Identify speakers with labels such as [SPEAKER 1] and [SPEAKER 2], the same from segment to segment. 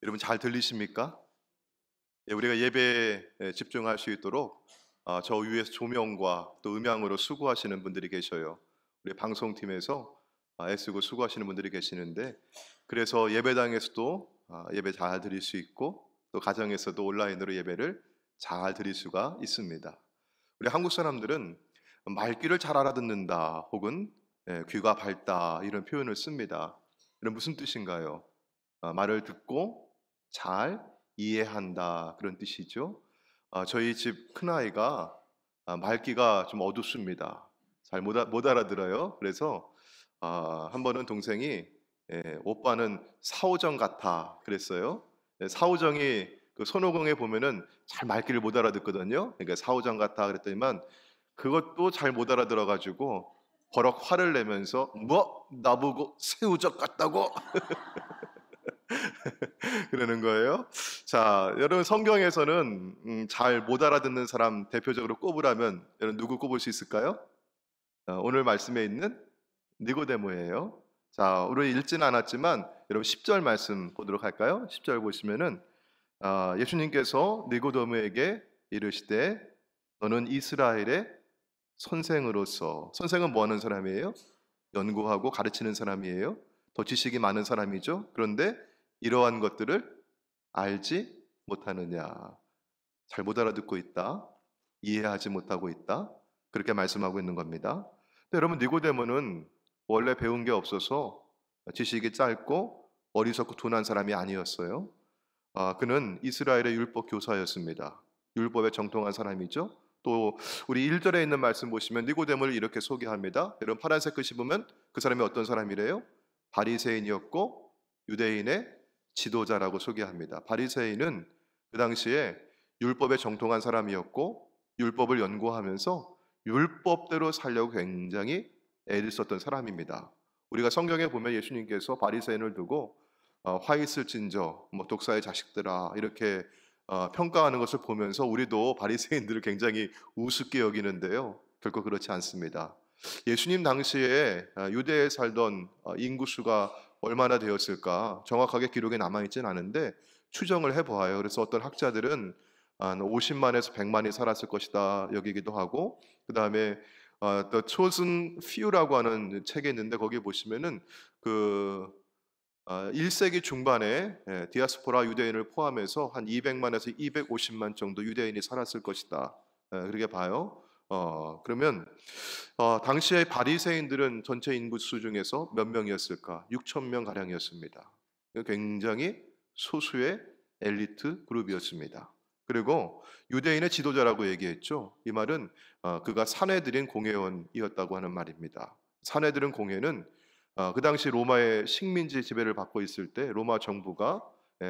[SPEAKER 1] 여러분 잘 들리십니까? 예, 우리가 예배에 집중할 수 있도록 저 위에서 조명과 또 음향으로 수고하시는 분들이 계셔요. 우리 방송팀에서 애쓰고 수고하시는 분들이 계시는데, 그래서 예배당에서도 예배 잘 드릴 수 있고, 또 가정에서도 온라인으로 예배를 잘 드릴 수가 있습니다. 우리 한국 사람들은 말귀를 잘 알아듣는다 혹은 귀가 밝다 이런 표현을 씁니다. 이런 무슨 뜻인가요? 말을 듣고 잘 이해한다 그런 뜻이죠. 저희 집 큰아이가 말귀가 좀 어둡습니다. 잘 못 알아들어요. 그래서 한 번은 동생이 오빠는 사오정 같아 그랬어요. 사오정이 그 손오공에 보면은 잘 말귀를 못 알아듣거든요. 그러니까 사오정 같아 그랬더니만 그것도 잘 못 알아들어 가지고 버럭 화를 내면서 뭐 나보고 새우젓 같다고 그러는 거예요. 자, 여러분 성경에서는 잘 못 알아듣는 사람 대표적으로 꼽으라면 여러분 누구 꼽을 수 있을까요? 오늘 말씀에 있는 니고데모예요. 자, 우리 읽지는 않았지만 여러분 10절 말씀 보도록 할까요? 10절 보시면은 예수님께서 니고데모에게 이르시되 너는 이스라엘의 선생으로서, 선생은 뭐 하는 사람이에요? 연구하고 가르치는 사람이에요. 더 지식이 많은 사람이죠. 그런데 이러한 것들을 알지 못하느냐, 잘 못 알아듣고 있다, 이해하지 못하고 있다, 그렇게 말씀하고 있는 겁니다. 근데 여러분 니고데모는 원래 배운 게 없어서 지식이 짧고 어리석고 둔한 사람이 아니었어요. 그는 이스라엘의 율법 교사였습니다. 율법에 정통한 사람이죠. 또 우리 1절에 있는 말씀 보시면 니고데모를 이렇게 소개합니다. 여러분 파란색 글씨 보면 그 사람이 어떤 사람이래요? 바리새인이었고 유대인의 지도자라고 소개합니다. 바리새인은 그 당시에 율법에 정통한 사람이었고 율법을 연구하면서 율법대로 살려고 굉장히 애를 썼던 사람입니다. 우리가 성경에 보면 예수님께서 바리새인을 두고 화 있을진저 뭐 독사의 자식들아 이렇게 평가하는 것을 보면서 우리도 바리새인들을 굉장히 우습게 여기는데요. 결코 그렇지 않습니다. 예수님 당시에 유대에 살던 인구수가 얼마나 되었을까 정확하게 기록에 남아있진 않은데 추정을 해보아요. 그래서 어떤 학자들은 한 50만에서 100만이 살았을 것이다 여기기도 하고, 그 다음에 The Chosen Few라고 하는 책이 있는데 거기 보시면은 그 1세기 중반에 디아스포라 유대인을 포함해서 한 200만에서 250만 정도 유대인이 살았을 것이다. 그렇게 봐요. 그러면 당시의 바리새인들은 전체 인구수 중에서 몇 명이었을까? 6천 명 가량이었습니다. 굉장히 소수의 엘리트 그룹이었습니다. 그리고 유대인의 지도자라고 얘기했죠. 이 말은 그가 사내들인 공회원이었다고 하는 말입니다. 사내들은 공회는 그 당시 로마의 식민지 지배를 받고 있을 때 로마 정부가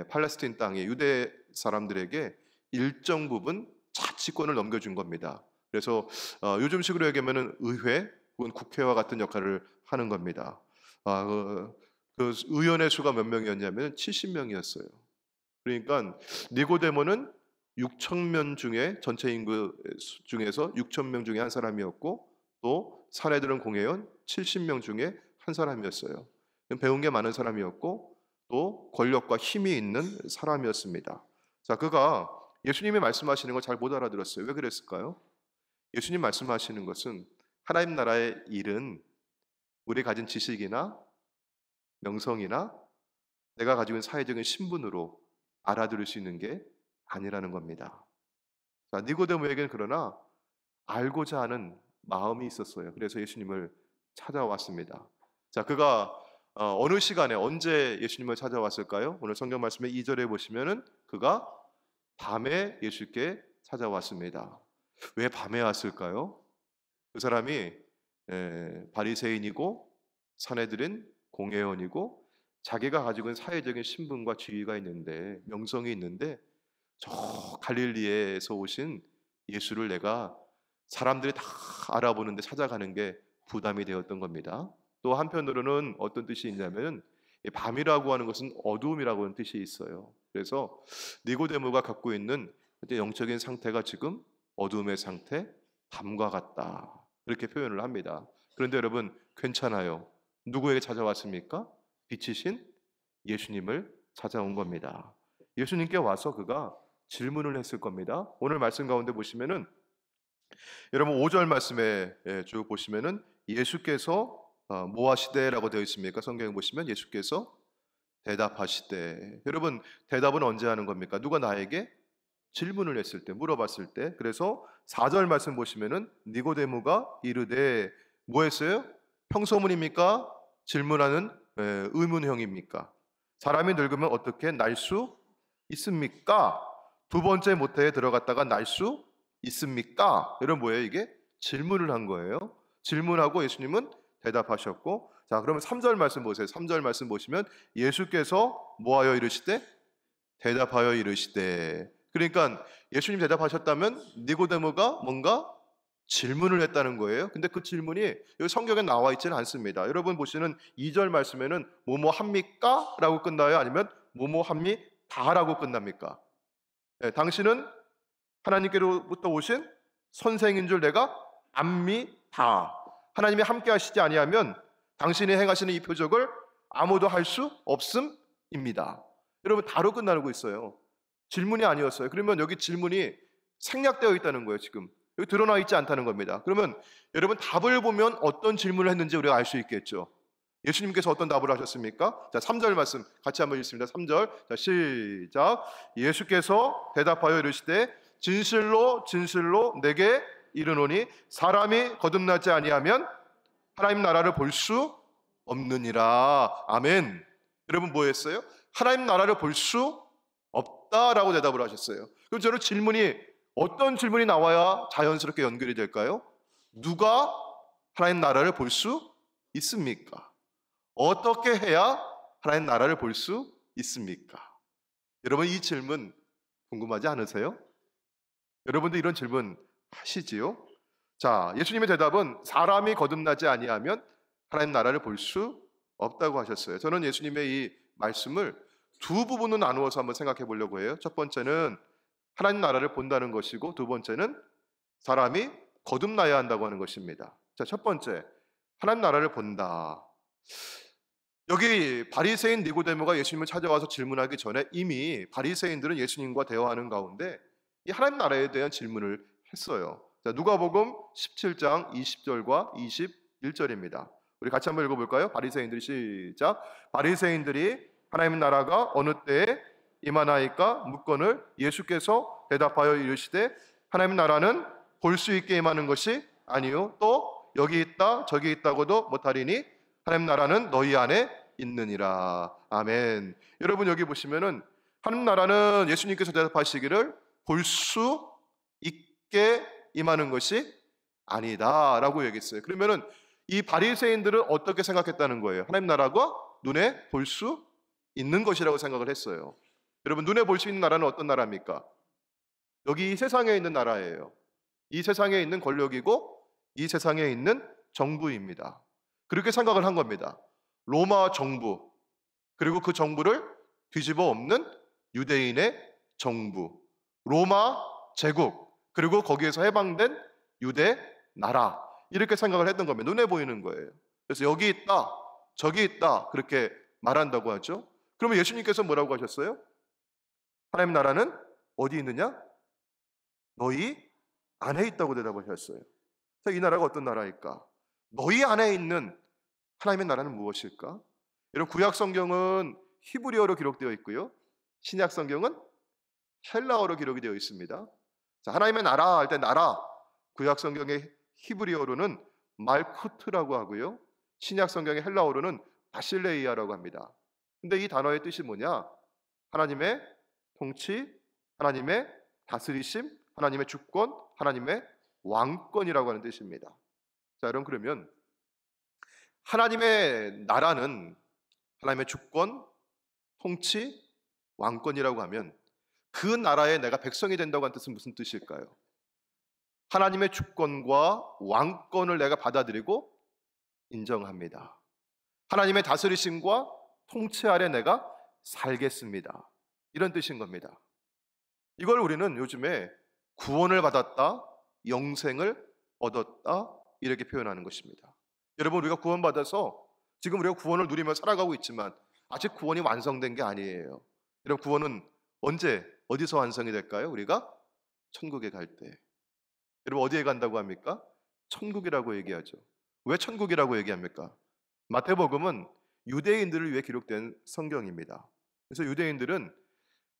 [SPEAKER 1] 팔레스틴 땅에 유대 사람들에게 일정 부분 자치권을 넘겨준 겁니다. 그래서 요즘식으로 얘기하면 의회 혹은 국회와 같은 역할을 하는 겁니다. 그 의원의 수가 몇 명이었냐면 70명이었어요. 그러니까 니고데모는 6천 명 중에 전체 인구 중에서 6천 명 중에 한 사람이었고 또 사내들은 공회원 70명 중에 한 사람이었어요. 배운 게 많은 사람이었고 또 권력과 힘이 있는 사람이었습니다. 자, 그가 예수님이 말씀하시는 걸 잘 못 알아들었어요. 왜 그랬을까요? 예수님 말씀하시는 것은 하나님 나라의 일은 우리 가진 지식이나 명성이나 내가 가지고 있는 사회적인 신분으로 알아들을 수 있는 게 아니라는 겁니다. 자, 니고데모에게는 그러나 알고자 하는 마음이 있었어요. 그래서 예수님을 찾아왔습니다. 자, 그가 어느 시간에 언제 예수님을 찾아왔을까요? 오늘 성경 말씀의 2절에 보시면은 그가 밤에 예수께 찾아왔습니다. 왜 밤에 왔을까요? 그 사람이 바리새인이고 사내들은 공회원이고 자기가 가지고 있는 사회적인 신분과 지위가 있는데 명성이 있는데 저 갈릴리에서 오신 예수를 내가 사람들이 다 알아보는데 찾아가는 게 부담이 되었던 겁니다. 또 한편으로는 어떤 뜻이 있냐면 이 밤이라고 하는 것은 어두움이라고 하는 뜻이 있어요. 그래서 니고데모가 갖고 있는 영적인 상태가 지금 어두움의 상태, 밤과 같다. 그렇게 표현을 합니다. 그런데 여러분 괜찮아요. 누구에게 찾아왔습니까? 빛이신 예수님을 찾아온 겁니다. 예수님께 와서 그가 질문을 했을 겁니다. 오늘 말씀 가운데 보시면은 여러분 5절 말씀에 쭉 보시면은 예수께서 뭐 하시되라고 되어 있습니까? 성경에 보시면 예수께서 대답하시되. 여러분 대답은 언제 하는 겁니까? 누가 나에게 질문을 했을 때, 물어봤을 때. 그래서 4절 말씀 보시면은 니고데모가 이르되 뭐 했어요? 평소문입니까? 질문하는 의문형입니까? 사람이 늙으면 어떻게 날 수 있습니까? 두 번째 모태에 들어갔다가 날 수 있습니까? 여러분 뭐예요 이게? 질문을 한 거예요. 질문하고 예수님은 대답하셨고, 자 그러면 3절 말씀 보세요. 3절 말씀 보시면 예수께서 뭐하여 이르시되 대답하여 이르시되. 그러니까 예수님 대답하셨다면 니고데모가 뭔가 질문을 했다는 거예요. 근데 그 질문이 여기 성경에 나와 있지는 않습니다. 여러분 보시는 2절 말씀에는 뭐뭐 합니까? 라고 끝나요? 아니면 뭐뭐 합니다? 라고 끝납니까? 네, 당신은 하나님께로부터 오신 선생인 줄 내가 압니다. 하나님이 함께 하시지 아니하면 당신이 행하시는 이 표적을 아무도 할 수 없음입니다. 여러분 다로 끝나고 있어요. 질문이 아니었어요. 그러면 여기 질문이 생략되어 있다는 거예요. 지금 여기 드러나 있지 않다는 겁니다. 그러면 여러분 답을 보면 어떤 질문을 했는지 우리가 알 수 있겠죠. 예수님께서 어떤 답을 하셨습니까? 자 3절 말씀 같이 한번 읽습니다. 3절 자 시작. 예수께서 대답하여 이르시되 진실로 진실로 내게 이르노니 사람이 거듭나지 아니하면 하나님 나라를 볼 수 없느니라. 아멘. 여러분 뭐 했어요? 하나님 나라를 볼 수 없다라고 대답을 하셨어요. 그럼 저는 질문이 어떤 질문이 나와야 자연스럽게 연결이 될까요? 누가 하나님 나라를 볼 수 있습니까? 어떻게 해야 하나님 나라를 볼 수 있습니까? 여러분 이 질문 궁금하지 않으세요? 여러분도 이런 질문 하시지요? 자, 예수님의 대답은 사람이 거듭나지 아니하면 하나님 나라를 볼 수 없다고 하셨어요. 저는 예수님의 이 말씀을 두 부분으로 나누어서 한번 생각해 보려고 해요. 첫 번째는 하나님 나라를 본다는 것이고, 두 번째는 사람이 거듭나야 한다고 하는 것입니다. 자, 첫 번째 하나님 나라를 본다. 여기 바리새인 니고데모가 예수님을 찾아와서 질문하기 전에 이미 바리새인들은 예수님과 대화하는 가운데 이 하나님 나라에 대한 질문을 했어요. 자, 누가복음 17장 20절과 21절입니다. 우리 같이 한번 읽어볼까요? 바리새인들이 시작. 바리새인들이 하나님 나라가 어느 때에 임하나이까 묻거늘 예수께서 대답하여 이르시되 하나님 나라는 볼 수 있게 임하는 것이 아니요 또 여기 있다 저기 있다고도 못하리니 하나님 나라는 너희 안에 있느니라. 아멘. 여러분 여기 보시면은 하나님 나라는 예수님께서 대답하시기를 볼 수 있게 임하는 것이 아니다라고 얘기했어요. 그러면은 이 바리새인들은 어떻게 생각했다는 거예요? 하나님 나라가 눈에 볼 수 있는 것이라고 생각을 했어요. 여러분 눈에 볼 수 있는 나라는 어떤 나라입니까? 여기 이 세상에 있는 나라예요. 이 세상에 있는 권력이고 이 세상에 있는 정부입니다. 그렇게 생각을 한 겁니다. 로마 정부, 그리고 그 정부를 뒤집어 엎는 유대인의 정부, 로마 제국, 그리고 거기에서 해방된 유대 나라, 이렇게 생각을 했던 겁니다. 눈에 보이는 거예요. 그래서 여기 있다 저기 있다 그렇게 말한다고 하죠. 그러면 예수님께서 뭐라고 하셨어요? 하나님 나라는 어디 있느냐? 너희 안에 있다고 대답하셨어요. 자, 이 나라가 어떤 나라일까? 너희 안에 있는 하나님의 나라는 무엇일까? 여러분 구약 성경은 히브리어로 기록되어 있고요. 신약 성경은 헬라어로 기록이 되어 있습니다. 자, 하나님의 나라 할 때 나라, 구약 성경의 히브리어로는 말쿠트라고 하고요. 신약 성경의 헬라어로는 바실레이아라고 합니다. 근데 이 단어의 뜻이 뭐냐? 하나님의 통치, 하나님의 다스리심, 하나님의 주권, 하나님의 왕권이라고 하는 뜻입니다. 자, 여러분 그러면 하나님의 나라는 하나님의 주권, 통치, 왕권이라고 하면 그 나라에 내가 백성이 된다고 하는 뜻은 무슨 뜻일까요? 하나님의 주권과 왕권을 내가 받아들이고 인정합니다. 하나님의 다스리심과 통치 아래 내가 살겠습니다. 이런 뜻인 겁니다. 이걸 우리는 요즘에 구원을 받았다, 영생을 얻었다 이렇게 표현하는 것입니다. 여러분 우리가 구원받아서 지금 우리가 구원을 누리며 살아가고 있지만 아직 구원이 완성된 게 아니에요. 여러분 구원은 언제 어디서 완성이 될까요? 우리가 천국에 갈 때. 여러분 어디에 간다고 합니까? 천국이라고 얘기하죠. 왜 천국이라고 얘기합니까? 마태복음은 유대인들을 위해 기록된 성경입니다. 그래서 유대인들은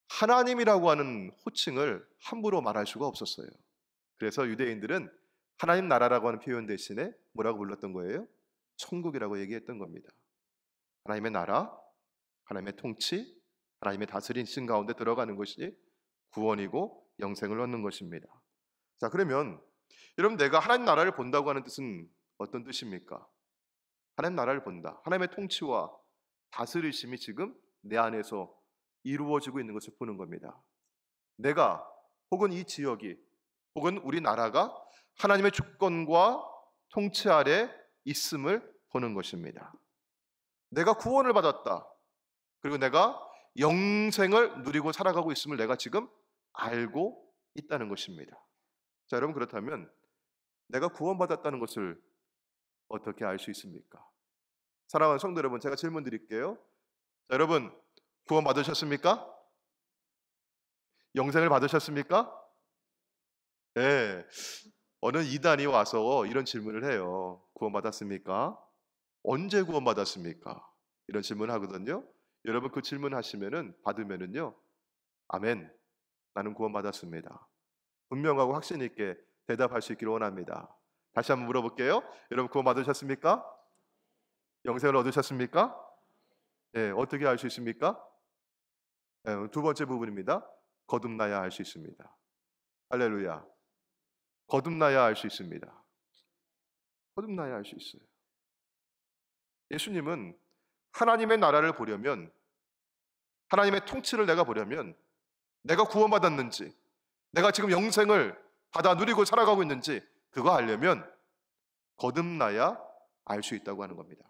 [SPEAKER 1] 하나님이라고 하는 호칭을 함부로 말할 수가 없었어요. 그래서 유대인들은 하나님 나라라고 하는 표현 대신에 뭐라고 불렀던 거예요? 천국이라고 얘기했던 겁니다. 하나님의 나라, 하나님의 통치, 하나님의 다스리신 가운데 들어가는 것이 구원이고 영생을 얻는 것입니다. 자, 그러면 여러분 내가 하나님 나라를 본다고 하는 뜻은 어떤 뜻입니까? 하나님 나라를 본다. 하나님의 통치와 다스리심이 지금 내 안에서 이루어지고 있는 것을 보는 겁니다. 내가 혹은 이 지역이 혹은 우리나라가 하나님의 주권과 통치 아래 있음을 보는 것입니다. 내가 구원을 받았다. 그리고 내가 영생을 누리고 살아가고 있음을 내가 지금 알고 있다는 것입니다. 자, 여러분 그렇다면 내가 구원받았다는 것을 어떻게 알 수 있습니까? 사랑하는 성도 여러분, 제가 질문 드릴게요. 자, 여러분 구원 받으셨습니까? 영생을 받으셨습니까? 네. 어느 이단이 와서 이런 질문을 해요. 구원 받았습니까? 언제 구원 받았습니까? 이런 질문을 하거든요. 여러분 그 질문 하시면은 받으면은요, 아멘, 나는 구원 받았습니다, 분명하고 확신 있게 대답할 수 있기를 원합니다. 다시 한번 물어볼게요. 여러분 구원 받으셨습니까? 영생을 얻으셨습니까? 네, 어떻게 알 수 있습니까? 네, 두 번째 부분입니다. 거듭나야 알 수 있습니다. 할렐루야. 거듭나야 알 수 있습니다. 거듭나야 알 수 있어요. 예수님은 하나님의 나라를 보려면, 하나님의 통치를 내가 보려면, 내가 구원받았는지, 내가 지금 영생을 받아 누리고 살아가고 있는지 그거 알려면 거듭나야 알 수 있다고 하는 겁니다.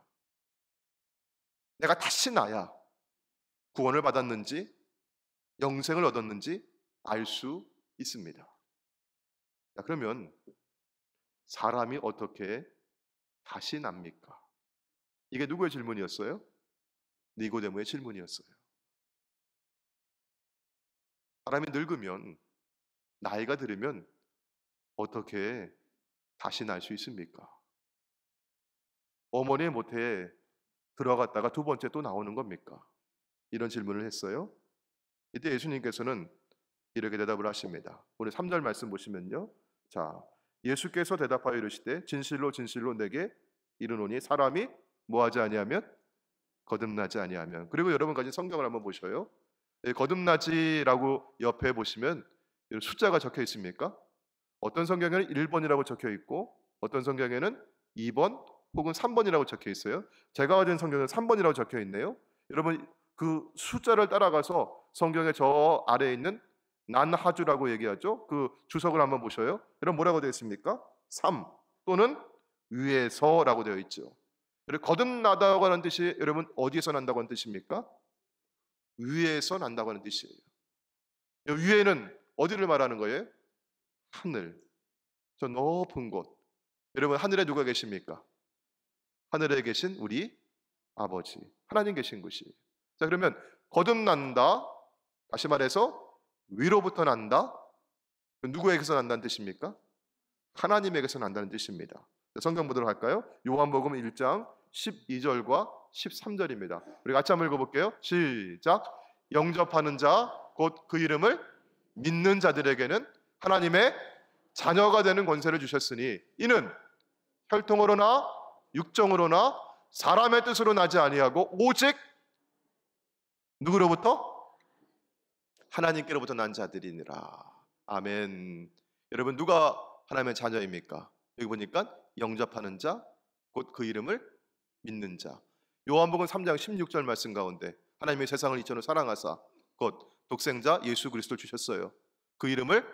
[SPEAKER 1] 내가 다시 나야 구원을 받았는지 영생을 얻었는지 알 수 있습니다. 자, 그러면 사람이 어떻게 다시 납니까? 이게 누구의 질문이었어요? 니고데모의 질문이었어요. 사람이 늙으면, 나이가 들으면 어떻게 다시 날 수 있습니까? 어머니의 모태에 들어갔다가 두 번째 또 나오는 겁니까? 이런 질문을 했어요. 이때 예수님께서는 이렇게 대답을 하십니다. 오늘 3절 말씀 보시면요. 자, 예수께서 대답하여 이르시되 진실로 진실로 내게 이르노니 사람이 뭐하지 아니하면 거듭나지 아니하면. 그리고 여러분까지 성경을 한번 보셔요. 거듭나지라고 옆에 보시면 숫자가 적혀 있습니까? 어떤 성경에는 1번이라고 적혀 있고 어떤 성경에는 2번 혹은 3번이라고 적혀 있어요. 제가 가진 성경은 3번이라고 적혀 있네요. 여러분 그 숫자를 따라가서 성경의 저 아래에 있는 난하주라고 얘기하죠. 그 주석을 한번 보셔요. 여러분 뭐라고 되어 있습니까? 3 또는 위에서라고 되어 있죠. 거듭나다고 하는 뜻이 여러분 어디에서 난다고 하는 뜻입니까? 위에서 난다고 하는 뜻이에요. 위에는 어디를 말하는 거예요? 하늘, 저 높은 곳. 여러분 하늘에 누가 계십니까? 하늘에 계신 우리 아버지, 하나님 계신 곳이에요. 자, 그러면 거듭난다, 다시 말해서 위로부터 난다, 누구에게서 난다는 뜻입니까? 하나님에게서 난다는 뜻입니다. 성경 보도록 할까요? 요한복음 1장 12절과 13절입니다. 우리 같이 한번 읽어볼게요. 시작. 영접하는 자 곧 그 이름을 믿는 자들에게는 하나님의 자녀가 되는 권세를 주셨으니 이는 혈통으로나 육정으로나 사람의 뜻으로 나지 아니하고 오직 누구로부터? 하나님께로부터 난 자들이니라. 아멘. 여러분 누가 하나님의 자녀입니까? 여기 보니까 영접하는 자 곧 그 이름을 믿는 자. 요한복음 3장 16절 말씀 가운데 하나님의 세상을 이처럼 사랑하사 곧 독생자 예수 그리스도를 주셨어요. 그 이름을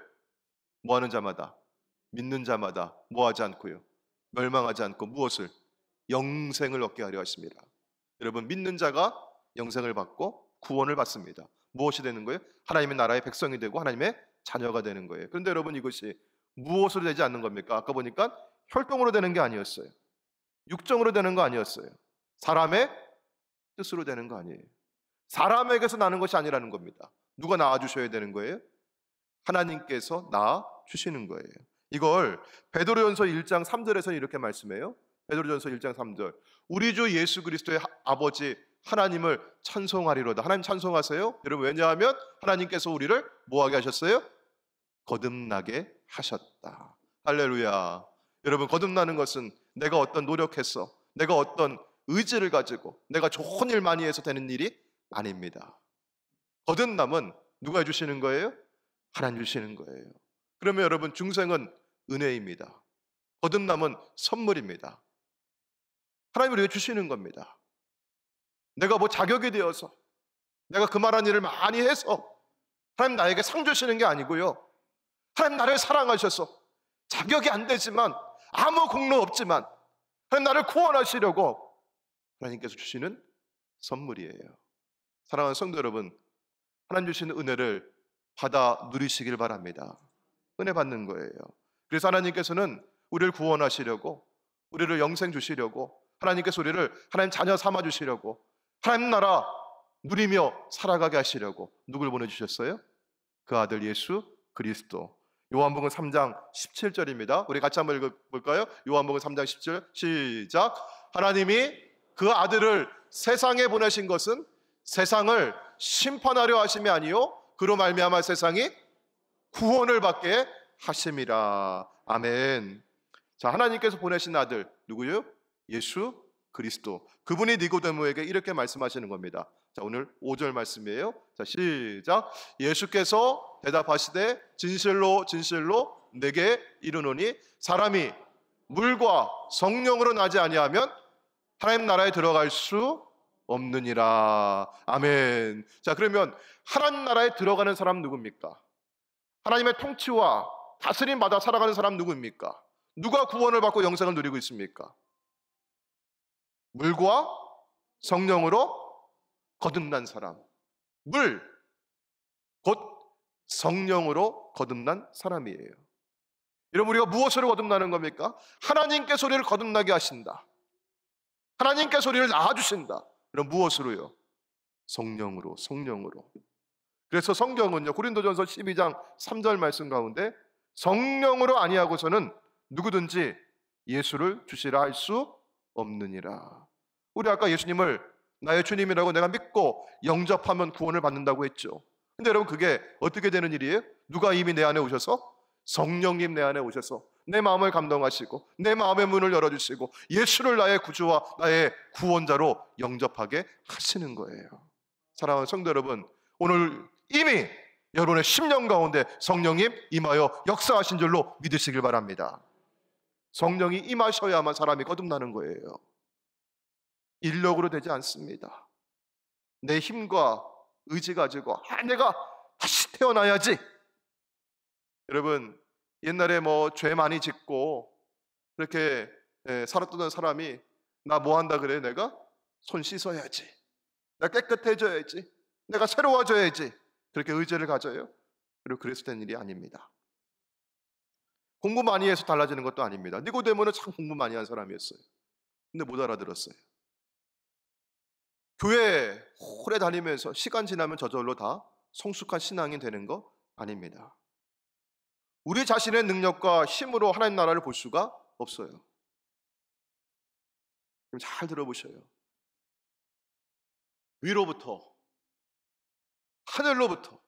[SPEAKER 1] 뭐하는 자마다, 믿는 자마다 뭐하지 않고요, 멸망하지 않고 무엇을? 영생을 얻게 하려 하십니다. 여러분 믿는 자가 영생을 받고 구원을 받습니다. 무엇이 되는 거예요? 하나님의 나라의 백성이 되고 하나님의 자녀가 되는 거예요. 그런데 여러분 이것이 무엇으로 되지 않는 겁니까? 아까 보니까 혈통으로 되는 게 아니었어요. 육정으로 되는 거 아니었어요. 사람의 뜻으로 되는 거 아니에요. 사람에게서 나는 것이 아니라는 겁니다. 누가 낳아주셔야 되는 거예요? 하나님께서 낳아주시는 거예요. 이걸 베드로전서 1장 3절에서는 이렇게 말씀해요. 베드로전서 1장 3절. 우리 주 예수 그리스도의 아버지 하나님을 찬송하리로다. 하나님 찬송하세요. 여러분, 왜냐하면 하나님께서 우리를 뭐하게 하셨어요? 거듭나게 하셨다. 할렐루야. 여러분, 거듭나는 것은 내가 어떤 노력해서, 내가 어떤 의지를 가지고 내가 좋은 일 많이 해서 되는 일이 아닙니다. 거듭남은 누가 해주시는 거예요? 하나님 주시는 거예요. 그러면 여러분, 중생은 은혜입니다. 거듭남은 선물입니다. 하나님이 우리에게 주시는 겁니다. 내가 뭐 자격이 되어서, 내가 그만한 일을 많이 해서 하나님 나에게 상 주시는 게 아니고요, 하나님 나를 사랑하셔서 자격이 안 되지만, 아무 공로 없지만 하나님 나를 구원하시려고 하나님께서 주시는 선물이에요. 사랑하는 성도 여러분, 하나님 주시는 은혜를 받아 누리시길 바랍니다. 은혜 받는 거예요. 그래서 하나님께서는 우리를 구원하시려고, 우리를 영생 주시려고, 하나님께서 우리를 하나님 자녀 삼아 주시려고, 하나님 나라 누리며 살아가게 하시려고 누굴 보내주셨어요? 그 아들 예수 그리스도. 요한복음 3장 17절입니다. 우리 같이 한번 읽어볼까요? 요한복음 3장 17절 시작. 하나님이 그 아들을 세상에 보내신 것은 세상을 심판하려 하심이 아니요 그로 말미암아 세상이 구원을 받게 하심이라. 아멘. 자, 하나님께서 보내신 아들 누구요? 예수 그리스도. 그분이 니고데모에게 이렇게 말씀하시는 겁니다. 자, 오늘 5절 말씀이에요. 자, 시작. 예수께서 대답하시되 진실로 진실로 내게 이르노니 사람이 물과 성령으로 나지 아니하면 하나님 나라에 들어갈 수 없느니라. 아멘. 자, 그러면 하나님 나라에 들어가는 사람 누굽니까? 하나님의 통치와 다스림 받아 살아가는 사람 누구입니까? 누가 구원을 받고 영생을 누리고 있습니까? 물과 성령으로 거듭난 사람. 물, 곧 성령으로 거듭난 사람이에요. 여러분, 우리가 무엇으로 거듭나는 겁니까? 하나님께서 우리를 거듭나게 하신다. 하나님께서 우리를 낳아주신다. 그럼 무엇으로요? 성령으로, 성령으로. 그래서 성경은요, 고린도전서 12장 3절 말씀 가운데 성령으로 아니하고서는 누구든지 예수를 주시라 할 수 없느니라. 우리 아까 예수님을 나의 주님이라고 내가 믿고 영접하면 구원을 받는다고 했죠. 근데 여러분, 그게 어떻게 되는 일이에요? 누가 이미 내 안에 오셔서? 성령님 내 안에 오셔서 내 마음을 감동하시고 내 마음의 문을 열어주시고 예수를 나의 구주와 나의 구원자로 영접하게 하시는 거예요. 사랑하는 성도 여러분, 오늘 이미 여러분의 심령 가운데 성령님 임하여 역사하신 줄로 믿으시길 바랍니다. 성령이 임하셔야만 사람이 거듭나는 거예요. 인력으로 되지 않습니다. 내 힘과 의지 가지고 내가 다시 태어나야지. 여러분, 옛날에 뭐 죄 많이 짓고 그렇게 살았던 사람이 나 뭐 한다 그래? 내가 손 씻어야지, 내가 깨끗해져야지, 내가 새로워져야지, 그렇게 의지를 가져요. 그리고 그래서 된 일이 아닙니다. 공부 많이 해서 달라지는 것도 아닙니다. 니고데모는 참 공부 많이 한 사람이었어요. 근데 못 알아들었어요. 교회 오래 다니면서 시간 지나면 저절로 다 성숙한 신앙이 되는 거 아닙니다. 우리 자신의 능력과 힘으로 하나님 나라를 볼 수가 없어요. 그럼 잘 들어보셔요. 위로부터, 하늘로부터,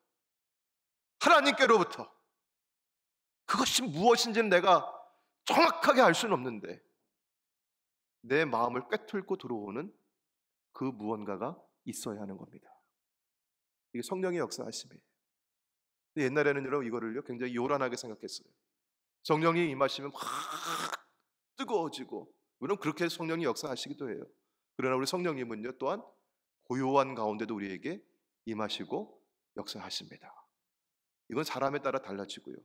[SPEAKER 1] 하나님께로부터, 그것이 무엇인지는 내가 정확하게 알 수는 없는데 내 마음을 꿰뚫고 들어오는 그 무언가가 있어야 하는 겁니다. 이게 성령의 역사하심이에요. 옛날에는 여러분 이거를요 굉장히 요란하게 생각했어요. 성령이 임하시면 막 뜨거워지고, 물론 그렇게 성령이 역사하시기도 해요. 그러나 우리 성령님은요 또한 고요한 가운데도 우리에게 임하시고 역사하십니다. 이건 사람에 따라 달라지고요,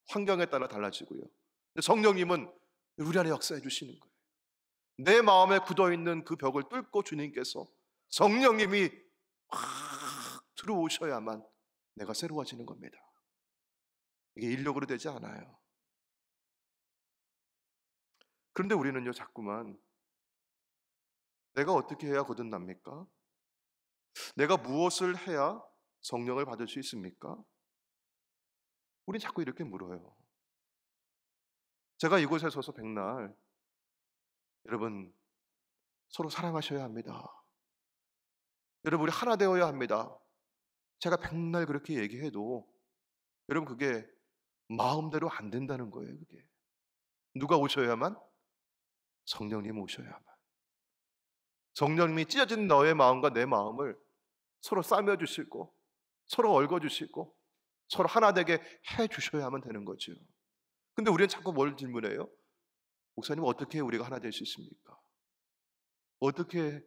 [SPEAKER 1] 환경에 따라 달라지고요. 성령님은 우리 안에 역사해 주시는 거예요. 내 마음에 굳어있는 그 벽을 뚫고 주님께서 성령님이 확 들어오셔야만 내가 새로워지는 겁니다. 이게 인력으로 되지 않아요. 그런데 우리는요 자꾸만 내가 어떻게 해야 거듭납니까? 내가 무엇을 해야 성령을 받을 수 있습니까? 우린 자꾸 이렇게 물어요. 제가 이곳에 서서 백날 여러분 서로 사랑하셔야 합니다. 여러분 우리 하나 되어야 합니다. 제가 백날 그렇게 얘기해도 여러분 그게 마음대로 안 된다는 거예요. 그게 누가 오셔야만? 성령님 오셔야만. 성령님이 찢어진 너의 마음과 내 마음을 서로 싸매 주시고 서로 얽어 주시고 서로 하나 되게 해 주셔야만 되는 거죠. 근데 우리는 자꾸 뭘 질문해요? 목사님 어떻게 우리가 하나 될 수 있습니까? 어떻게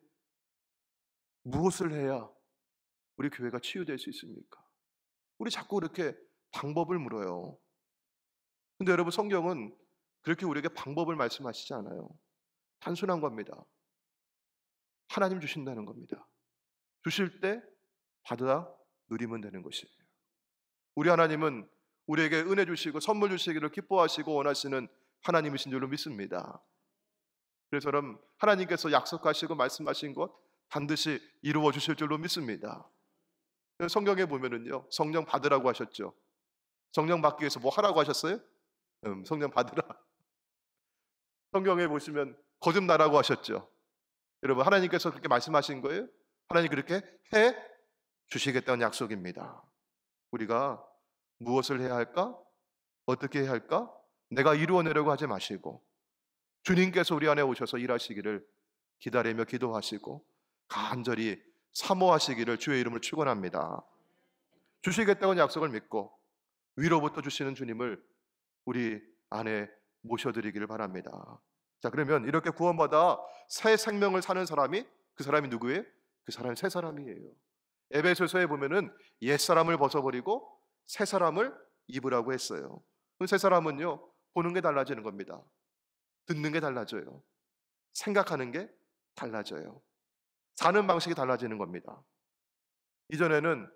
[SPEAKER 1] 무엇을 해야 우리 교회가 치유될 수 있습니까? 우리 자꾸 이렇게 방법을 물어요. 근데 여러분 성경은 그렇게 우리에게 방법을 말씀하시지 않아요. 단순한 겁니다. 하나님 주신다는 겁니다. 주실 때 받아 누리면 되는 것이에요. 우리 하나님은 우리에게 은혜 주시고 선물 주시기를 기뻐하시고 원하시는 하나님이신 줄로 믿습니다. 그래서 여러분 하나님께서 약속하시고 말씀하신 것 반드시 이루어 주실 줄로 믿습니다. 성경에 보면은요 성령 받으라고 하셨죠. 성령 받기 위해서 뭐 하라고 하셨어요? 성령 받으라. 성경에 보시면 거듭나라고 하셨죠. 여러분 하나님께서 그렇게 말씀하신 거예요? 하나님 그렇게 해 주시겠다는 약속입니다. 우리가 무엇을 해야 할까? 어떻게 해야 할까? 내가 이루어내려고 하지 마시고 주님께서 우리 안에 오셔서 일하시기를 기다리며 기도하시고 간절히 사모하시기를 주의 이름을 축원합니다. 주시겠다는 약속을 믿고 위로부터 주시는 주님을 우리 안에 모셔드리기를 바랍니다. 자, 그러면 이렇게 구원받아 새 생명을 사는 사람이 그 사람이 누구예요? 그 사람이 새 사람이에요. 에베소서에 보면은 옛 사람을 벗어버리고 새 사람을 입으라고 했어요. 그 새 사람은요 보는 게 달라지는 겁니다. 듣는 게 달라져요. 생각하는 게 달라져요. 사는 방식이 달라지는 겁니다. 이전에는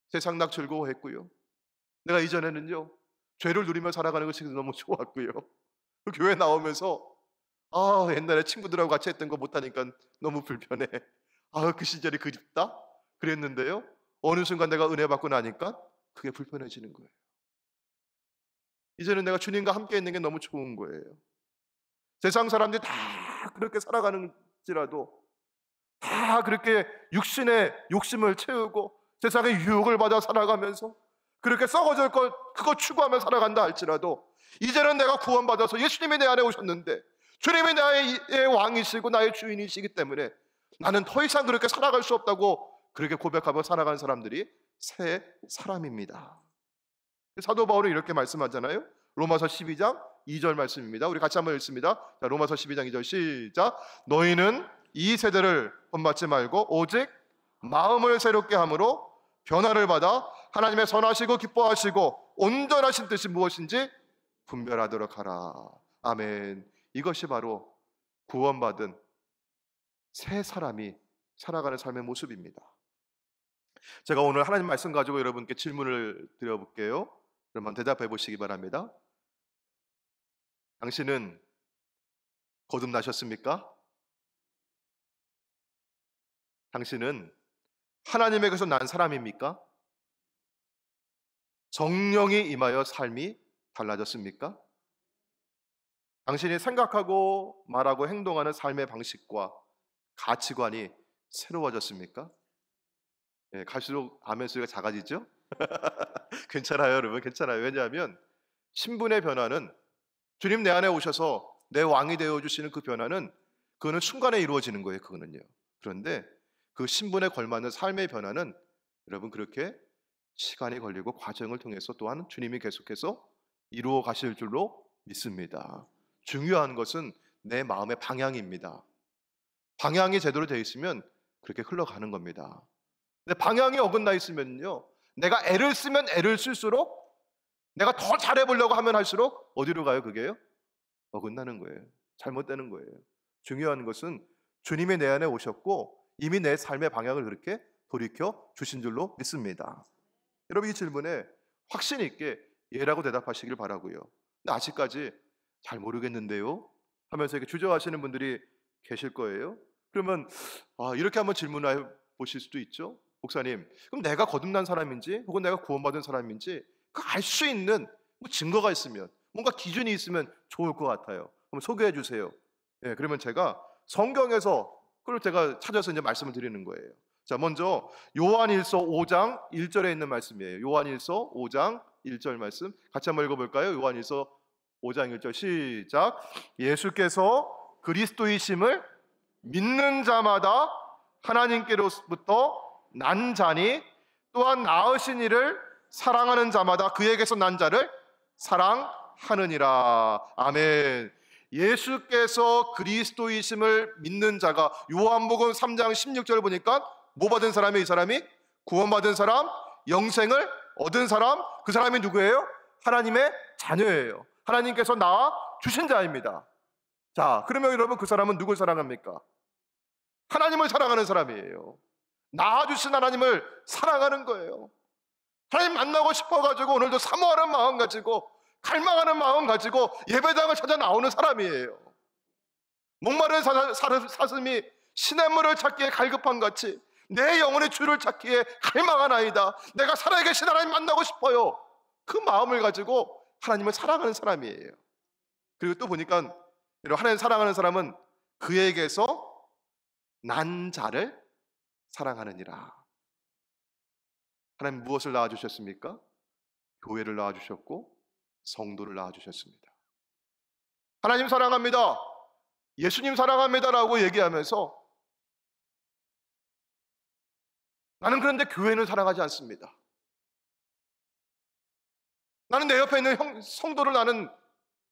[SPEAKER 1] 세상 낙 즐거워했고요. 내가 이전에는요 죄를 누리며 살아가는 것이 너무 좋았고요. 교회 나오면서 옛날에 친구들하고 같이 했던 거 못하니까 너무 불편해. 그 시절이 그립다? 그랬는데요 어느 순간 내가 은혜 받고 나니까 그게 불편해지는 거예요. 이제는 내가 주님과 함께 있는 게 너무 좋은 거예요. 세상 사람들이 다 그렇게 살아가는지라도 다 그렇게 육신의 욕심을 채우고 세상의 유혹을 받아 살아가면서 그렇게 썩어질 것 그거 추구하며 살아간다 할지라도 이제는 내가 구원받아서 예수님이 내 안에 오셨는데 주님이 나의 왕이시고 나의 주인이시기 때문에 나는 더 이상 그렇게 살아갈 수 없다고 그렇게 고백하고 살아가는 사람들이 새 사람입니다. 사도 바울은 이렇게 말씀하잖아요. 로마서 12장 2절 말씀입니다. 우리 같이 한번 읽습니다. 자, 로마서 12장 2절 시작. 너희는 이 세대를 본받지 말고 오직 마음을 새롭게 함으로 변화를 받아 하나님의 선하시고 기뻐하시고 온전하신 뜻이 무엇인지 분별하도록 하라. 아멘. 이것이 바로 구원받은 새 사람이 살아가는 삶의 모습입니다. 제가 오늘 하나님 말씀 가지고 여러분께 질문을 드려볼게요. 그러면 대답해 보시기 바랍니다. 당신은 거듭나셨습니까? 당신은 하나님에게서 난 사람입니까? 성령이 임하여 삶이 달라졌습니까? 당신이 생각하고 말하고 행동하는 삶의 방식과 가치관이 새로워졌습니까? 갈수록 아멘 소리가 작아지죠? 괜찮아요 여러분, 괜찮아요. 왜냐하면 신분의 변화는 주님 내 안에 오셔서 내 왕이 되어주시는 그 변화는 그거는 순간에 이루어지는 거예요. 그거는요. 그런데 그 신분에 걸맞는 삶의 변화는 여러분 그렇게 시간이 걸리고 과정을 통해서 또한 주님이 계속해서 이루어 가실 줄로 믿습니다. 중요한 것은 내 마음의 방향입니다. 방향이 제대로 되어 있으면 그렇게 흘러가는 겁니다. 근데 방향이 어긋나 있으면요 내가 애를 쓰면 애를 쓸수록 내가 더 잘해보려고 하면 할수록 어디로 가요? 그게요? 어긋나는 거예요. 잘못되는 거예요. 중요한 것은 주님이 내 안에 오셨고 이미 내 삶의 방향을 그렇게 돌이켜 주신 줄로 믿습니다. 여러분 이 질문에 확신 있게 예라고 대답하시길 바라고요. 근데 아직까지 잘 모르겠는데요 하면서 이렇게 주저하시는 분들이 계실 거예요. 그러면 이렇게 한번 질문해 보실 수도 있죠. 목사님, 그럼 내가 거듭난 사람인지 혹은 내가 구원받은 사람인지 그 알 수 있는 뭐 증거가 있으면, 뭔가 기준이 있으면 좋을 것 같아요. 한번 소개해 주세요. 예, 그러면 제가 성경에서 그걸 제가 찾아서 이제 말씀을 드리는 거예요. 자, 먼저 요한일서 5장 1절에 있는 말씀이에요. 요한일서 5장 1절 말씀 같이 한번 읽어볼까요? 요한일서 5장 1절 시작. 예수께서 그리스도이심을 믿는 자마다 하나님께로부터 난 자니 또한 낳으신 이를 사랑하는 자마다 그에게서 난 자를 사랑하느니라. 아멘. 예수께서 그리스도이심을 믿는 자가, 요한복음 3장 16절 보니까 뭐 받은 사람이, 이 사람이 구원받은 사람, 영생을 얻은 사람, 그 사람이 누구예요? 하나님의 자녀예요. 하나님께서 낳아 주신 자입니다. 자, 그러면 여러분, 그 사람은 누굴 사랑합니까? 하나님을 사랑하는 사람이에요. 낳아주신 하나님을 사랑하는 거예요. 하나님 만나고 싶어가지고 오늘도 사모하는 마음 가지고, 갈망하는 마음 가지고 예배당을 찾아 나오는 사람이에요. 목마른 사슴이 시냇물을 찾기에 갈급한 같이 내 영혼의 주를 찾기에 갈망하나이다. 내가 살아계신 하나님 만나고 싶어요. 그 마음을 가지고 하나님을 사랑하는 사람이에요. 그리고 또 보니까 하나님 사랑하는 사람은 그에게서 난 자를 사랑하느니라. 하나님 무엇을 낳아주셨습니까? 교회를 낳아주셨고 성도를 낳아주셨습니다. 하나님 사랑합니다, 예수님 사랑합니다라고 얘기하면서 나는 그런데 교회는 사랑하지 않습니다. 나는 내 옆에 있는 성도를 나는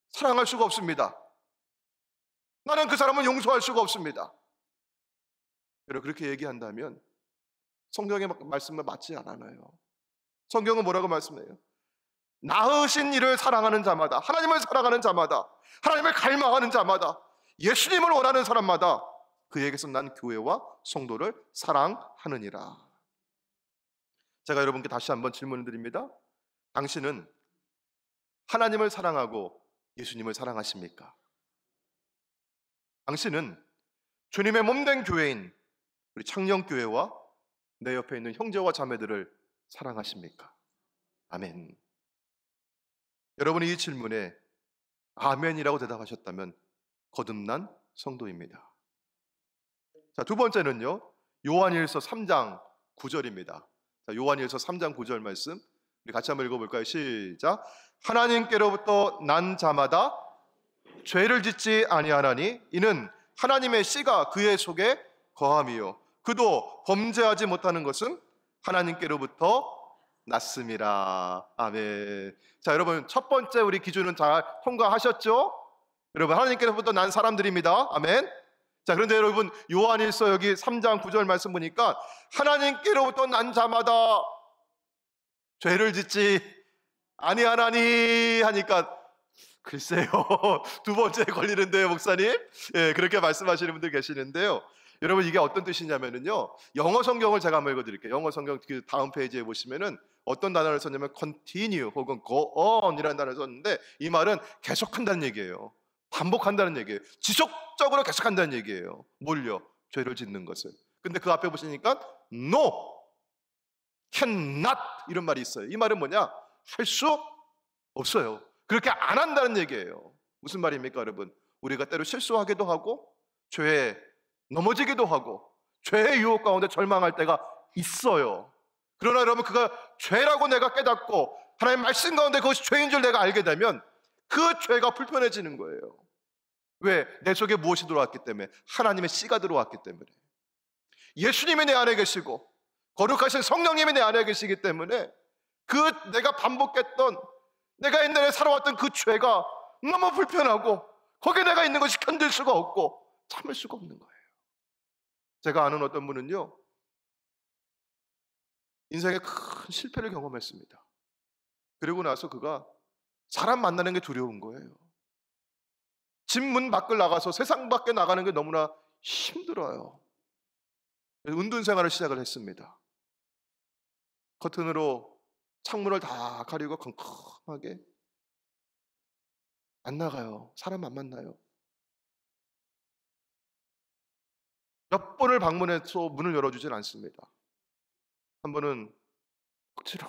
[SPEAKER 1] 사랑할 수가 없습니다. 나는 그 사람을 용서할 수가 없습니다. 여러분, 그렇게 얘기한다면 성경의 말씀과 맞지 않아요. 성경은 뭐라고 말씀해요? 낳으신 이를 사랑하는 자마다, 하나님을 사랑하는 자마다, 하나님을 갈망하는 자마다, 예수님을 원하는 사람마다 그에게서 난 교회와 성도를 사랑하느니라. 제가 여러분께 다시 한번 질문을 드립니다. 당신은 하나님을 사랑하고 예수님을 사랑하십니까? 당신은 주님의 몸된 교회인 우리 창녕교회와 내 옆에 있는 형제와 자매들을 사랑하십니까? 아멘. 여러분이 이 질문에 아멘이라고 대답하셨다면 거듭난 성도입니다. 자, 두 번째는요, 요한일서 3장 9절입니다. 자, 요한일서 3장 9절 말씀 우리 같이 한번 읽어볼까요? 시작. 하나님께로부터 난 자마다 죄를 짓지 아니하나니 이는 하나님의 씨가 그의 속에 거함이요 그도 범죄하지 못하는 것은 하나님께로부터 났음이라. 아멘. 자, 여러분, 첫 번째 우리 기준은 잘 통과하셨죠? 여러분, 하나님께로부터 난 사람들입니다. 아멘. 자, 그런데 여러분, 요한일서 여기 3장 9절 말씀 보니까 하나님께로부터 난 자마다 죄를 짓지 아니하나니 하니까 글쎄요, 두 번째에 걸리는데요, 목사님. 예, 그렇게 말씀하시는 분들 계시는데요. 여러분, 이게 어떤 뜻이냐면요, 영어 성경을 제가 한번 읽어드릴게요. 영어 성경 그 다음 페이지에 보시면은 어떤 단어를 썼냐면 continue 혹은 go on이라는 단어를 썼는데, 이 말은 계속한다는 얘기예요. 반복한다는 얘기예요. 지속적으로 계속한다는 얘기예요. 뭘요? 죄를 짓는 것을. 근데 그 앞에 보시니까 no, cannot 이런 말이 있어요. 이 말은 뭐냐? 할 수 없어요. 그렇게 안 한다는 얘기예요. 무슨 말입니까, 여러분? 우리가 때로 실수하기도 하고 죄에 넘어지기도 하고 죄의 유혹 가운데 절망할 때가 있어요. 그러나 여러분, 그가 죄라고 내가 깨닫고 하나님 말씀 가운데 그것이 죄인 줄 내가 알게 되면 그 죄가 불편해지는 거예요. 왜? 내 속에 무엇이 들어왔기 때문에, 하나님의 씨가 들어왔기 때문에, 예수님이 내 안에 계시고 거룩하신 성령님이 내 안에 계시기 때문에 그 내가 반복했던, 내가 옛날에 살아왔던 그 죄가 너무 불편하고 거기에 내가 있는 것이 견딜 수가 없고 참을 수가 없는 거예요. 제가 아는 어떤 분은요, 인생에 큰 실패를 경험했습니다. 그리고 나서 그가 사람 만나는 게 두려운 거예요. 집 문 밖을 나가서 세상 밖에 나가는 게 너무나 힘들어요. 그래서 은둔 생활을 시작을 했습니다. 커튼으로 창문을 다 가리고 컴컴하게 안 나가요. 사람 안 만나요. 몇 번을 방문해서 문을 열어주질 않습니다. 한 번은 억지로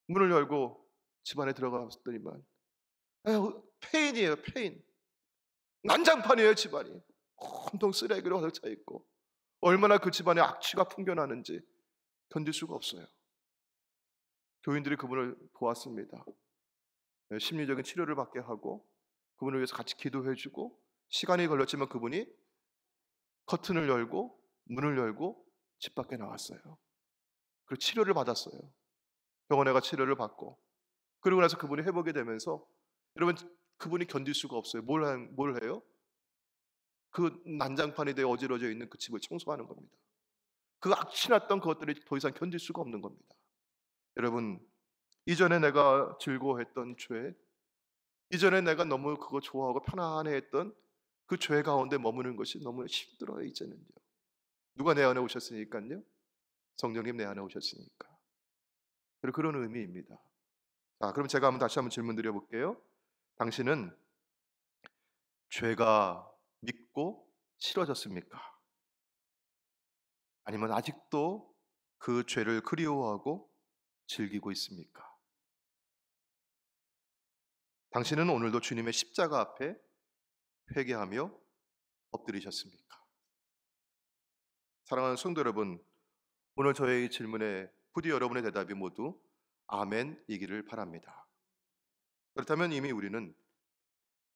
[SPEAKER 1] 문을 열고 집 안에 들어갔더니만 폐인이에요, 폐인. 난장판이에요, 집안이. 온통 쓰레기로 가득 차 있고 얼마나 그 집안에 악취가 풍겨나는지 견딜 수가 없어요. 교인들이 그분을 보았습니다. 심리적인 치료를 받게 하고 그분을 위해서 같이 기도해 주고 시간이 걸렸지만 그분이 커튼을 열고 문을 열고 집 밖에 나왔어요. 그리고 치료를 받았어요. 병원에 가 치료를 받고 그러고 나서 그분이 회복이 되면서 여러분 그분이 견딜 수가 없어요. 뭘 해요? 그 난장판이 되어 어지러져 있는 그 집을 청소하는 겁니다. 그 악취났던 그것들이 더 이상 견딜 수가 없는 겁니다. 여러분 이전에 내가 즐거워했던 죄, 이전에 내가 너무 그거 좋아하고 편안해했던 그 죄 가운데 머무는 것이 너무 힘들어요. 이제는요. 누가 내 안에 오셨으니까요. 성령님 내 안에 오셨으니까. 그리고 그런 의미입니다. 자, 그럼 제가 다시 한번 질문 드려볼게요. 당신은 죄가 믿고 싫어졌습니까? 아니면 아직도 그 죄를 그리워하고 즐기고 있습니까? 당신은 오늘도 주님의 십자가 앞에 회개하며 엎드리셨습니까? 사랑하는 성도 여러분, 오늘 저의 질문에 부디 여러분의 대답이 모두 아멘이기를 바랍니다. 그렇다면 이미 우리는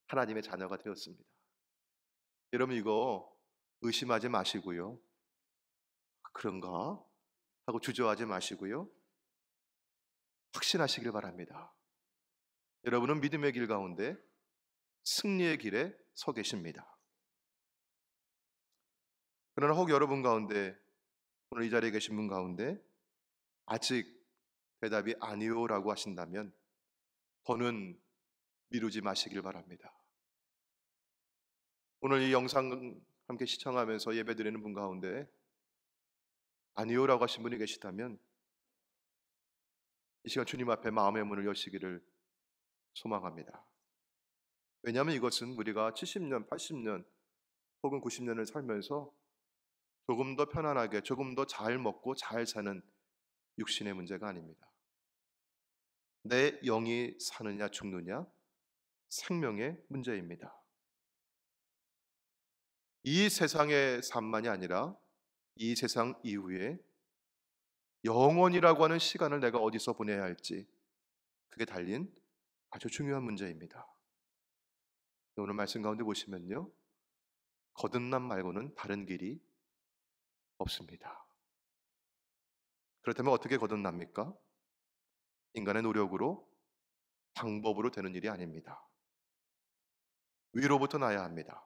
[SPEAKER 1] 하나님의 자녀가 되었습니다. 여러분 이거 의심하지 마시고요. 그런가? 하고 주저하지 마시고요. 확신하시길 바랍니다. 여러분은 믿음의 길 가운데 승리의 길에 서 계십니다. 그러나 혹 여러분 가운데 오늘 이 자리에 계신 분 가운데 아직 대답이 아니요라고 하신다면 더는 미루지 마시길 바랍니다. 오늘 이 영상 함께 시청하면서 예배드리는 분 가운데 아니요라고 하신 분이 계시다면 이 시간 주님 앞에 마음의 문을 여시기를 소망합니다. 왜냐하면 이것은 우리가 70년, 80년 혹은 90년을 살면서 조금 더 편안하게 조금 더 잘 먹고 잘 사는 육신의 문제가 아닙니다. 내 영이 사느냐 죽느냐 생명의 문제입니다. 이 세상의 삶만이 아니라 이 세상 이후에 영원이라고 하는 시간을 내가 어디서 보내야 할지 그게 달린 아주 중요한 문제입니다. 오늘 말씀 가운데 보시면요, 거듭남 말고는 다른 길이 없습니다. 그렇다면 어떻게 거듭납니까? 인간의 노력으로 방법으로 되는 일이 아닙니다. 위로부터 나야 합니다.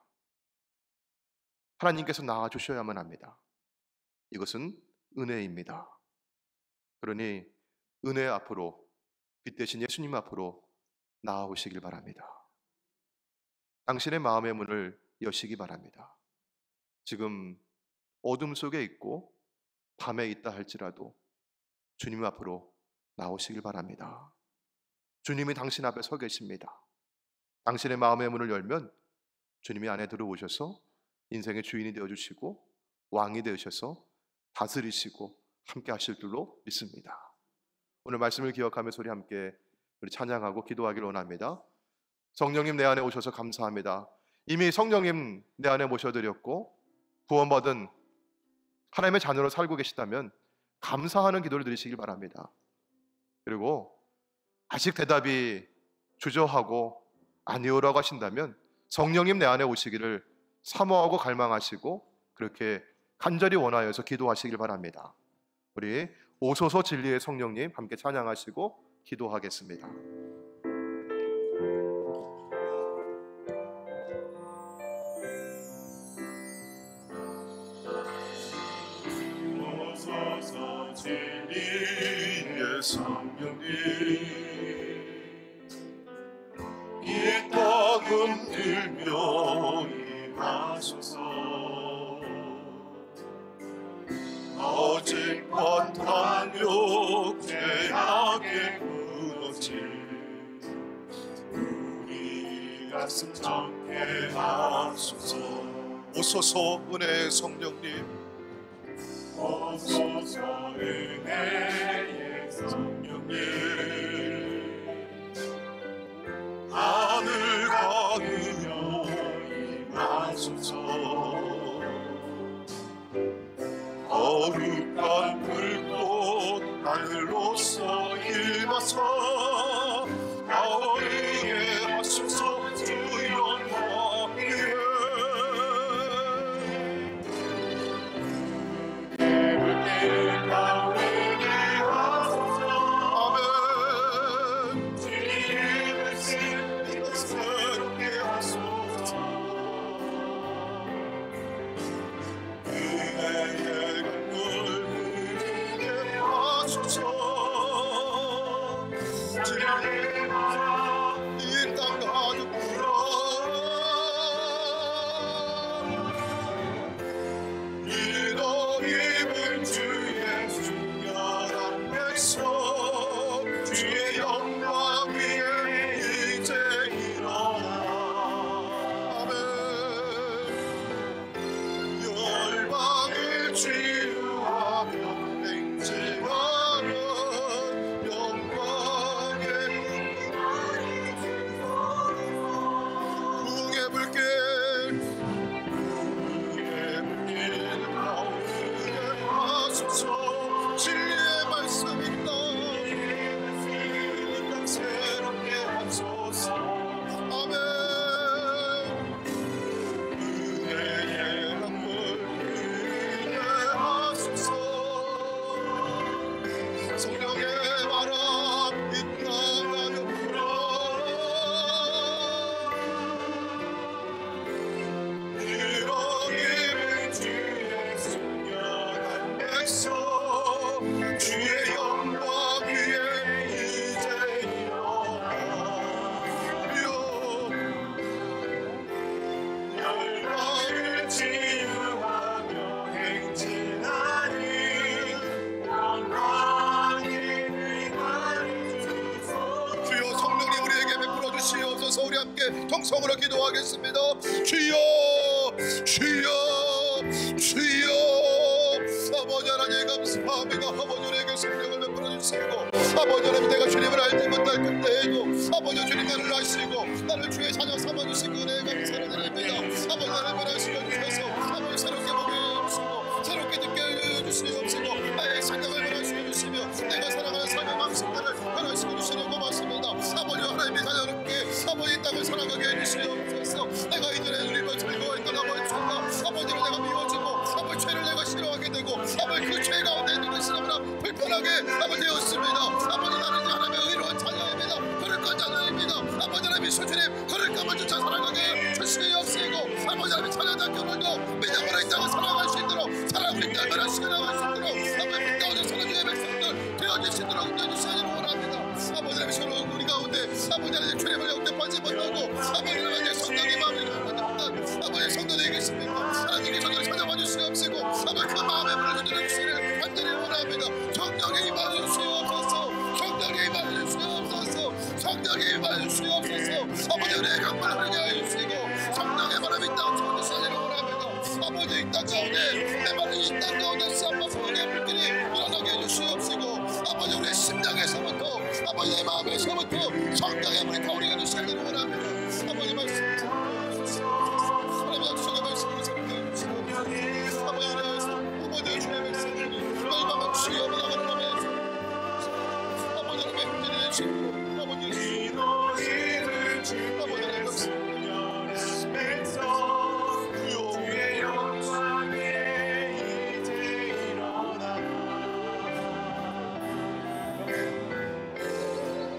[SPEAKER 1] 하나님께서 낳아주셔야만 합니다. 이것은 은혜입니다. 그러니 은혜 앞으로 빛 대신 예수님 앞으로 나아오시길 바랍니다. 당신의 마음의 문을 여시기 바랍니다. 지금 어둠 속에 있고 밤에 있다 할지라도 주님 앞으로 나오시길 바랍니다. 주님이 당신 앞에 서 계십니다. 당신의 마음의 문을 열면 주님이 안에 들어오셔서 인생의 주인이 되어주시고 왕이 되셔서 다스리시고 함께 하실 줄로 믿습니다. 오늘 말씀을 기억하면서 우리 함께 찬양하고 기도하기를 원합니다. 성령님 내 안에 오셔서 감사합니다. 이미 성령님 내 안에 모셔드렸고 구원받은 하나님의 자녀로 살고 계시다면 감사하는 기도를 드리시길 바랍니다. 그리고 아직 대답이 주저하고 아니오라고 하신다면 성령님 내 안에 오시기를 사모하고 갈망하시고 그렇게 간절히 원하여서 기도하시길 바랍니다. 우리 오소서 진리의 성령님 함께 찬양하시고 기도하겠습니다.
[SPEAKER 2] 오소서 진리의 성령님 이 땅은 들며 임하소서. 거짓 판단력 죄악에 무너진 우리 가슴 적게 하소서.
[SPEAKER 1] 오소서 은혜의 성령님
[SPEAKER 2] 오소서 주소서 은혜의 성령님 하늘 가르며 임하소서 거룩한 불꽃 하늘로서 임하사 가을에 하소서 주 영광 위에 예불길 가운데 하소서 아멘 주의 말씀 이것 새롭게 하소서 은혜의 강물 흐르게 하소서 주의 나라 이 땅 가득 불어 이너 입은 주의 순결한 백성 주의 영광 위에 이제 일어나 아멘 열방을 치유하며 행진하며 영광의 부흥의 불길 가운데 하소서 진리의 말씀 있다 이 새롭게 하소서 아멘 은혜의 강물 흐르게 하소서 성령의 바람 이 땅 가득 불어 이런 주의 순결한 백성 주의 영광 위에 이제 일어나며 열방을 치유하며 행진하니 영광의 은혜를 주소서 주여 성령이 우리에게 베풀어 주시옵소서 우리 함께 통성으로 기도하겠습니다 주여 주여 주여 아버지 하나님 감사합니다 아버지 우리에게 성령을 베풀어 주시고 아버지 하나님 내가 주님을 알지 못할 그때에도 아버지 주님 나를 아시고 나를 주의 자녀 삼아주시고 은혜 감사를 드립니다 아버지 하나님 말씀해 주셔서 아버지 새롭게 보게 해주시고 새롭게 듣게 해주시옵시고 나의 생각을 변화시켜 주시며 내가 살아가는 삶의 방식들을 변화시켜 주시는 고맙습니다 아버지 하나님의 자녀롭게 아버지 이 땅을 살아가게 해주시옵소서 내가 이전에 주님을 즐거워했던 아버지 주가 아버지를 내가 미워지고 아버지 죄를 내가 싫어하게 되고 아버지 그 죄 가운데 있는 것이 너무나 불편하게 아버지 되었습니다 아버지 나는 하나님의 의로운 자녀입니다 거룩한 자녀입니다 아버지 하나님의 수주님 거룩함을 쫓아 살아가게 주시옵시고 아버지 하나님의 자녀들 교물도 믿음으로 이 땅을 살아갈 수 있도록 사랑으로 이 땅을 변화시켜 나갈 수 있도록 아버지 그 가운데 선한 백성들 되어주시도록 인도해주시기를 원합니다 아버지 하나님 서로 우리 가운데 아버지 하나님 주님을 영접하지 못하고 아버지 하나님 성령의 마음을 영접하지 아버지 성도되게 계십니다 하나님께 저를 찾아봐 주시옵시고 아버지 그 마음에 불러주는 주시를 간절히 원합니다 성령의 임하여 주시옵소서 성령의 임하여 주시옵소서 성령의 임하여 주시옵소서 아버지 은혜의 강물 흐르게 하여 주시고 성령의 바람이 땅 주시기를 원합니다 아버지 이 땅 가운데 내 말은 이 땅 가운데 쌈마 부흥의 불길이 일어나게 해주시옵시고 아버지 우리의 심장에서부터 아버지 내 마음에서부터 성령의 불이 타오르게 해주시기를 원합니다 아버지 말씀 하나님 약속의 말씀을 새롭게 해주시고 아버지 이래서 아버지 주의 말씀을 열방을 주여 나가는 하면서 아버지 하나님의 흔들이 해주시고 아버지 이너희를 주여 아버지 하나님의 주의 영광에 이제 일어나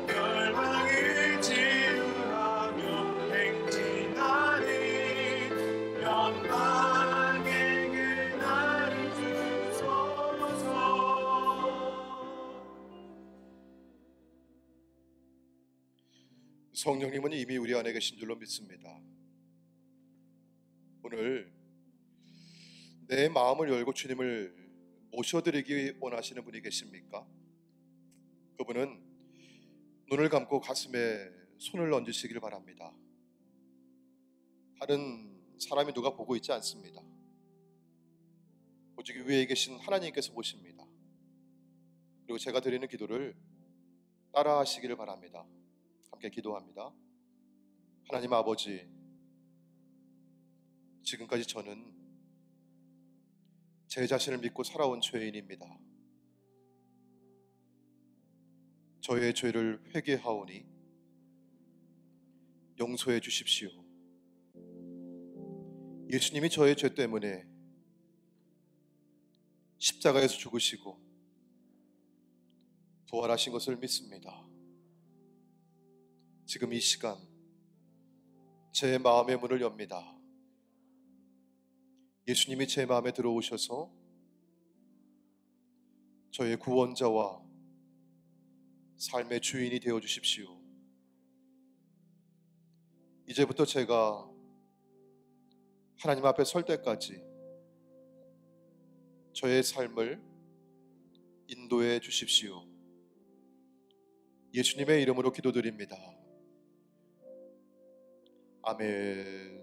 [SPEAKER 2] 열방을 치유하며 행진하니 영광의 그날을 주소서
[SPEAKER 1] 성령님은 이미 우리 안에 계신 줄로 믿습니다. 오늘 내 마음을 열고 주님을 모셔드리기 원하시는 분이 계십니까? 그분은 눈을 감고 가슴에 손을 얹으시길 바랍니다. 다른 사람이 누가 보고 있지 않습니다. 오직 위에 계신 하나님께서 보십니다.
[SPEAKER 2] 그리고 제가 드리는 기도를 따라 하시기를 바랍니다. 함께 기도합니다. 하나님 아버지, 지금까지 저는 제 자신을 믿고 살아온 죄인입니다. 저의 죄를 회개하오니 용서해 주십시오. 예수님이 저의 죄 때문에 십자가에서 죽으시고 부활하신 것을 믿습니다. 지금 이 시간 제 마음의 문을 엽니다. 예수님이 제 마음에 들어오셔서 저의 구원자와 삶의 주인이 되어 주십시오. 이제부터 제가 하나님 앞에 설 때까지 저의 삶을 인도해 주십시오. 예수님의 이름으로 기도드립니다. 아멘.